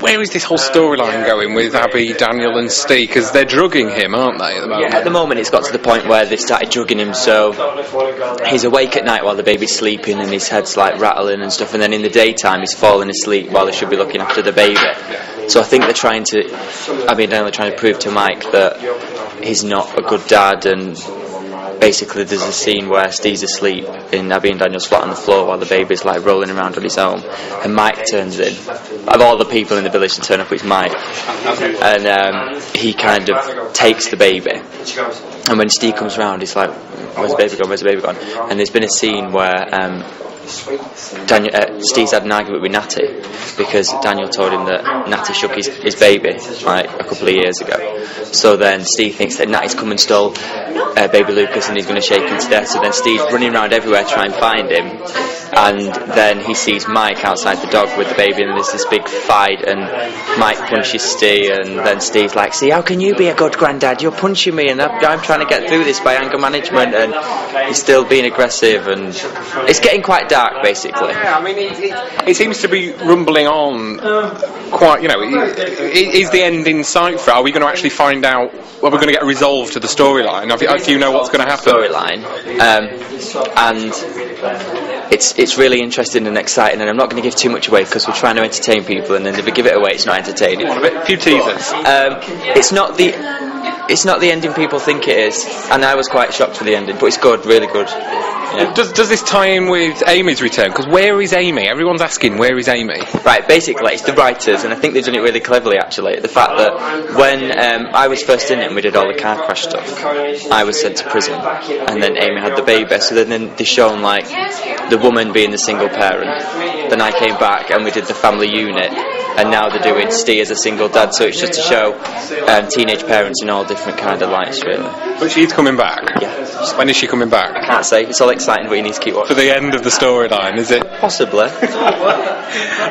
where is this whole storyline going with Abby, Daniel and Ste? Because they're drugging him, aren't they, at the moment? Yeah, at the moment it's got to the point where they've started drugging him, so he's awake at night while the baby's sleeping and his head's like rattling and stuff, and then in the daytime he's falling asleep while they should be looking after the baby. So I think they're trying to prove to Mike that he's not a good dad, and basically there's a scene where Steve's asleep in Abby and Daniel's flat on the floor while the baby's like rolling around on his own, and Mike turns in. Of all the people in the village to turn up, it's Mike, and he kind of takes the baby, and when Steve comes round he's like, where's the baby gone, where's the baby gone? And there's been a scene where Steve's had an argument with Natty because Daniel told him that Natty shook his baby like a couple of years ago. So then Steve thinks that Natty's come and stole baby Lucas and he's going to shake him to death. So then Steve's running around everywhere to try and find him, and then he sees Mike outside the dog with the baby, and there's this big fight, and Mike punches Steve, and then Steve's like, see, how can you be a good granddad? You're punching me, and I'm trying to get through this by anger management, and he's still being aggressive, and it's getting quite dark, basically. Yeah, I mean, it seems to be rumbling on quite, is the end in sight for it? Are we going to actually find out, are we going to get a resolve to the storyline? Do you know what's going to happen? Storyline, and it's really interesting and exciting, and I'm not going to give too much away because we're trying to entertain people, and then if we give it away it's not entertaining. A few teasers. It's not the ending people think it is, and I was quite shocked for the ending, but it's good, really good. Yeah. Does this tie in with Amy's return? Because where is Amy? Everyone's asking, where is Amy? Right, basically it's the writers, and I think they've done it really cleverly actually. The fact that when I was first in it and we did all the car crash stuff, I was sent to prison, and then Amy had the baby, so then they shown like the woman being the single parent. Then I came back and we did the family unit, and now they're doing Ste as a single dad, so it's just to show teenage parents in all different kind of lights, really. But she's coming back? Yeah. When is she coming back? I can't say, it's all exciting, but you need to keep watching. For the end of the storyline, is it? Possibly.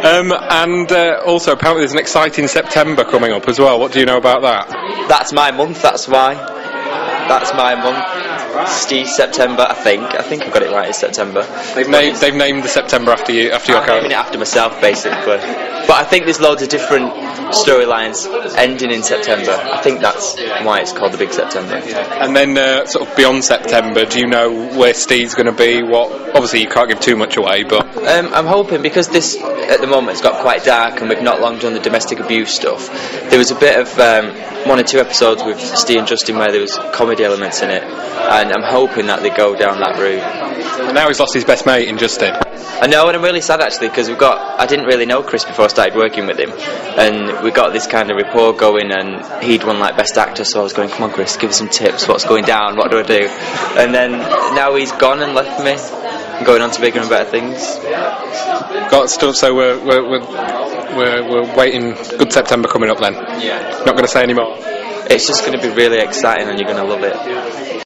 And also, apparently there's an exciting September coming up as well. What do you know about that? That's my month, that's why. That's my month. Ste September, I think I've got it right, it's September. They've named the September after your character. I'm naming it after myself, basically. But I think there's loads of different storylines ending in September. I think that's why it's called the Big September. And then sort of beyond September, do you know where Steve's going to be? Obviously you can't give too much away, but I'm hoping, because this at the moment has got quite dark and we've not long done the domestic abuse stuff, there was a bit of 1 or 2 episodes with Ste and Justin where there was comedy elements in it, and I'm hoping that they go down that route. And now he's lost his best mate in Justin. I know, and I'm really sad actually, because I didn't really know Chris before I started working with him, and we got this kind of rapport going, and he'd won like best actor, so I was going, come on Chris, give us some tips, what's going down, what do I do? And then now he's gone and left me, going on to bigger and better things. Got stuff, so we're waiting. Good September coming up then. Yeah. Not going to say any more. It's just going to be really exciting and you're going to love it.